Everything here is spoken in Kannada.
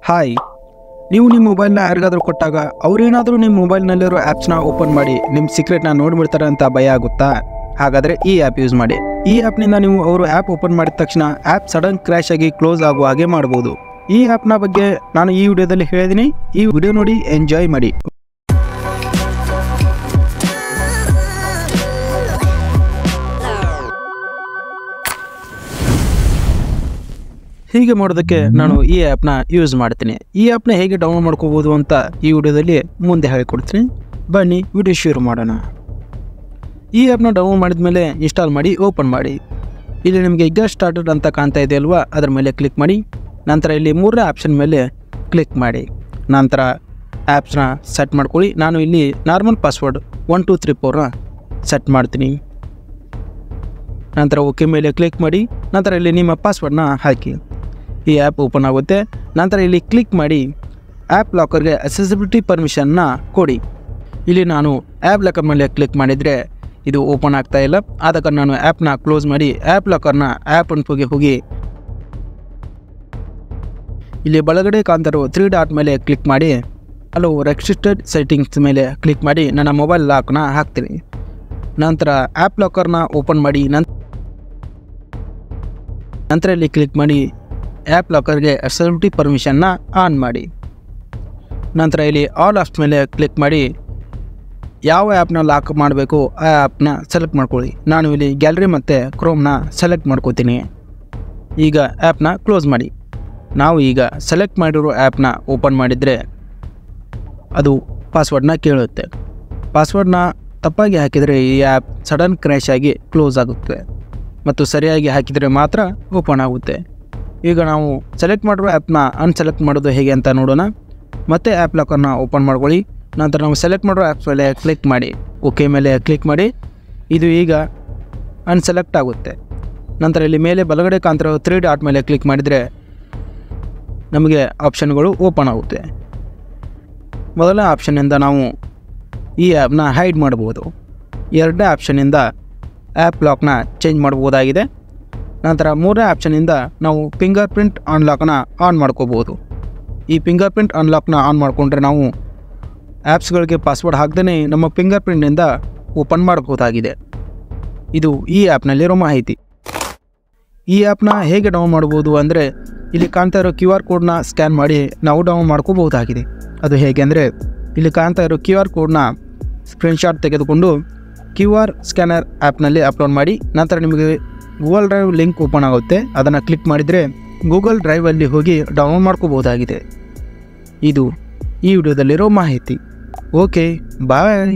ಹಾಯ್, ನೀವು ನಿಮ್ಮ ಮೊಬೈಲ್ನ ಯಾರಿಗಾದರೂ ಕೊಟ್ಟಾಗ ಅವರೇನಾದರೂ ನಿಮ್ಮ ಮೊಬೈಲ್ನಲ್ಲಿರೋ ಆ್ಯಪ್ಸ್ನ ಓಪನ್ ಮಾಡಿ ನಿಮ್ಮ ಸೀಕ್ರೆಟ್ನ ನೋಡಿಬಿಡ್ತಾರೆ ಅಂತ ಭಯ ಆಗುತ್ತಾ? ಹಾಗಾದರೆ ಈ ಆ್ಯಪ್ ಯೂಸ್ ಮಾಡಿ. ಈ ಆ್ಯಪ್ನಿಂದ ನೀವು ಅವರು ಆ್ಯಪ್ ಓಪನ್ ಮಾಡಿದ ತಕ್ಷಣ ಆ್ಯಪ್ ಸಡನ್ ಕ್ರ್ಯಾಶ್ ಆಗಿ ಕ್ಲೋಸ್ ಆಗುವ ಹಾಗೆ ಮಾಡ್ಬೋದು. ಈ ಆ್ಯಪ್ನ ಬಗ್ಗೆ ನಾನು ಈ ವಿಡಿಯೋದಲ್ಲಿ ಹೇಳಿದ್ದೀನಿ. ಈ ವಿಡಿಯೋ ನೋಡಿ ಎಂಜಾಯ್ ಮಾಡಿ. ಹೀಗೆ ಮಾಡೋದಕ್ಕೆ ನಾನು ಈ ಆ್ಯಪ್ನ ಯೂಸ್ ಮಾಡ್ತೀನಿ. ಈ ಆ್ಯಪ್ನ ಹೇಗೆ ಡೌನ್ಲೋಡ್ ಮಾಡ್ಕೋಬೋದು ಅಂತ ಈ ವಿಡಿಯೋದಲ್ಲಿ ಮುಂದೆ ಹೇಳಿಕೊಡ್ತೀನಿ. ಬನ್ನಿ ವಿಡಿಯೋ ಶುರು ಮಾಡೋಣ. ಈ ಆ್ಯಪ್ನ ಡೌನ್ಲೋಡ್ ಮಾಡಿದ ಮೇಲೆ ಇನ್ಸ್ಟಾಲ್ ಮಾಡಿ ಓಪನ್ ಮಾಡಿ. ಇಲ್ಲಿ ನಿಮಗೆ ಗೆಟ್ ಸ್ಟಾರ್ಟೆಡ್ ಅಂತ ಕಾಣ್ತಾ ಇದೆ ಅಲ್ವಾ, ಅದರ ಮೇಲೆ ಕ್ಲಿಕ್ ಮಾಡಿ. ನಂತರ ಇಲ್ಲಿ ಮೂರನೇ ಆಪ್ಷನ್ ಮೇಲೆ ಕ್ಲಿಕ್ ಮಾಡಿ. ನಂತರ ಆ್ಯಪ್ಸ್ನ ಸೆಟ್ ಮಾಡ್ಕೊಳ್ಳಿ. ನಾನು ಇಲ್ಲಿ ನಾರ್ಮಲ್ ಪಾಸ್ವರ್ಡ್ 1234ನ ಸೆಟ್ ಮಾಡ್ತೀನಿ. ನಂತರ ಓಕೆ ಮೇಲೆ ಕ್ಲಿಕ್ ಮಾಡಿ. ನಂತರ ಇಲ್ಲಿ ನಿಮ್ಮ ಪಾಸ್ವರ್ಡ್ನ ಹಾಕಿ. ಈ ಆ್ಯಪ್ ಓಪನ್ ಆಗುತ್ತೆ. ನಂತರ ಇಲ್ಲಿ ಕ್ಲಿಕ್ ಮಾಡಿ ಆ್ಯಪ್ ಲಾಕರ್ಗೆ ಅಕ್ಸೆಸಿಬಿಲಿಟಿ ಪರ್ಮಿಷನ್ನ ಕೊಡಿ. ಇಲ್ಲಿ ನಾನು ಆ್ಯಪ್ ಲಾಕರ್ ಮೇಲೆ ಕ್ಲಿಕ್ ಮಾಡಿದರೆ ಇದು ಓಪನ್ ಆಗ್ತಾ ಇಲ್ಲ. ಆದ ಕಾರಣ ನಾನು ಆ್ಯಪ್ನ ಕ್ಲೋಸ್ ಮಾಡಿ ಆ್ಯಪ್ ಲಾಕರ್ನ ಆ್ಯಪ್ ಇನ್ಫೋಗೆ ಹೋಗಿ ಇಲ್ಲಿ ಬಲಗಡೆ ಕಾಣ್ತಿರೋ 3 ಡಾಟ್ ಮೇಲೆ ಕ್ಲಿಕ್ ಮಾಡಿ ಹಲೋ ರೆಸ್ಟ್ರಿಕ್ಟೆಡ್ ಸೆಟ್ಟಿಂಗ್ಸ್ ಮೇಲೆ ಕ್ಲಿಕ್ ಮಾಡಿ ನನ್ನ ಮೊಬೈಲ್ ಲಾಕ್ನ ಹಾಕ್ತೀನಿ. ನಂತರ ಆ್ಯಪ್ ಲಾಕರ್ನ ಓಪನ್ ಮಾಡಿ ನಂತರ ಇಲ್ಲಿ ಕ್ಲಿಕ್ ಮಾಡಿ ಆ್ಯಪ್ ಲಾಕರ್ಗೆ ಅಕ್ಸೆಸಿಬಿಲಿಟಿ ಪರ್ಮಿಷನ್ನ ಆನ್ ಮಾಡಿ. ನಂತರ ಇಲ್ಲಿ ಆಲ್ ಆಪ್ಸ್ ಮೇಲೆ ಕ್ಲಿಕ್ ಮಾಡಿ ಯಾವ ಆ್ಯಪ್ನ ಲಾಕ್ ಮಾಡಬೇಕು ಆ ಆ್ಯಪ್ನ ಸೆಲೆಕ್ಟ್ ಮಾಡ್ಕೊಳ್ಳಿ. ನಾನು ಇಲ್ಲಿ ಗ್ಯಾಲರಿ ಮತ್ತು ಕ್ರೋಮ್ನ ಸೆಲೆಕ್ಟ್ ಮಾಡ್ಕೋತೀನಿ. ಈಗ ಆ್ಯಪ್ನ ಕ್ಲೋಸ್ ಮಾಡಿ. ನಾವು ಈಗ ಸೆಲೆಕ್ಟ್ ಮಾಡಿರೋ ಆ್ಯಪ್ನ ಓಪನ್ ಮಾಡಿದರೆ ಅದು ಪಾಸ್ವರ್ಡ್ನ ಕೇಳುತ್ತೆ. ಪಾಸ್ವರ್ಡ್ನ ತಪ್ಪಾಗಿ ಹಾಕಿದರೆ ಈ ಆ್ಯಪ್ ಸಡನ್ ಕ್ರ್ಯಾಶ್ ಆಗಿ ಕ್ಲೋಸ್ ಆಗುತ್ತೆ ಮತ್ತು ಸರಿಯಾಗಿ ಹಾಕಿದರೆ ಮಾತ್ರ ಓಪನ್ ಆಗುತ್ತೆ. ಈಗ ನಾವು ಸೆಲೆಕ್ಟ್ ಮಾಡಿರೋ ಆ್ಯಪ್ನ ಅನ್ಸೆಲೆಕ್ಟ್ ಮಾಡೋದು ಹೇಗೆ ಅಂತ ನೋಡೋಣ. ಮತ್ತೆ ಆ್ಯಪ್ ಲಾಕರ್ನ ಓಪನ್ ಮಾಡ್ಕೊಳ್ಳಿ. ನಂತರ ನಾವು ಸೆಲೆಕ್ಟ್ ಮಾಡಿರೋ ಆ್ಯಪ್ಸ್ ಮೇಲೆ ಕ್ಲಿಕ್ ಮಾಡಿ ಓಕೆ ಮೇಲೆ ಕ್ಲಿಕ್ ಮಾಡಿ. ಇದು ಈಗ ಅನ್ಸೆಲೆಕ್ಟ್ ಆಗುತ್ತೆ. ನಂತರ ಇಲ್ಲಿ ಮೇಲೆ ಬಲಗಡೆ ಕಾಣ್ತಿರೋ 3 ಡಾಟ್ ಮೇಲೆ ಕ್ಲಿಕ್ ಮಾಡಿದರೆ ನಮಗೆ ಆಪ್ಷನ್ಗಳು ಓಪನ್ ಆಗುತ್ತೆ. ಮೊದಲನೇ ಆಪ್ಷನ್ನಿಂದ ನಾವು ಈ ಆ್ಯಪ್ನ ಹೈಡ್ ಮಾಡ್ಬೋದು. ಎರಡನೇ ಆಪ್ಷನ್ನಿಂದ ಆ್ಯಪ್ ಲಾಕ್ನ ಚೇಂಜ್ ಮಾಡ್ಬೋದಾಗಿದೆ. ನಂತರ ಮೂರನೇ ಆಪ್ಷನ್ನಿಂದ ನಾವು ಫಿಂಗರ್ ಪ್ರಿಂಟ್ ಅನ್ಲಾಕ್ನ ಆನ್ ಮಾಡ್ಕೋಬೋದು. ಈ ಫಿಂಗರ್ ಪ್ರಿಂಟ್ ಅನ್ಲಾಕ್ನ ಆನ್ ಮಾಡಿಕೊಂಡ್ರೆ ನಾವು ಆ್ಯಪ್ಸ್ಗಳಿಗೆ ಪಾಸ್ವರ್ಡ್ ಹಾಕ್ದೇ ನಮ್ಮ ಫಿಂಗರ್ ಪ್ರಿಂಟ್ನಿಂದ ಓಪನ್ ಮಾಡಬಹುದಾಗಿದೆ. ಇದು ಈ ಆ್ಯಪ್ನಲ್ಲಿರೋ ಮಾಹಿತಿ. ಈ ಆ್ಯಪ್ನ ಹೇಗೆ ಡೌನ್ ಮಾಡ್ಬೋದು ಅಂದರೆ ಇಲ್ಲಿ ಕಾಣ್ತಾ ಇರೋ QR ಕೋಡ್ನ ಸ್ಕ್ಯಾನ್ ಮಾಡಿ ನಾವು ಡೌನ್ ಮಾಡ್ಕೋಬಹುದಾಗಿದೆ. ಅದು ಹೇಗೆ ಅಂದರೆ ಇಲ್ಲಿ ಕಾಣ್ತಾ ಇರೋ QR ಕೋಡ್ನ ಸ್ಕ್ರೀನ್ಶಾಟ್ ತೆಗೆದುಕೊಂಡು QR ಸ್ಕ್ಯಾನರ್ ಆ್ಯಪ್ನಲ್ಲಿ ಅಪ್ಲೋಡ್ ಮಾಡಿ. ನಂತರ ನಿಮಗೆ ಗೂಗಲ್ ಡ್ರೈವ್ ಲಿಂಕ್ ಓಪನ್ ಆಗುತ್ತೆ. ಅದನ್ನು ಕ್ಲಿಕ್ ಮಾಡಿದರೆ ಗೂಗಲ್ ಡ್ರೈವಲ್ಲಿ ಹೋಗಿ ಡೌನ್ಲೋಡ್ ಮಾಡ್ಕೋಬಹುದಾಗಿದೆ. ಇದು ಈ ವಿಡಿಯೋದಲ್ಲಿರೋ ಮಾಹಿತಿ. ಓಕೆ, ಬಾಯ್.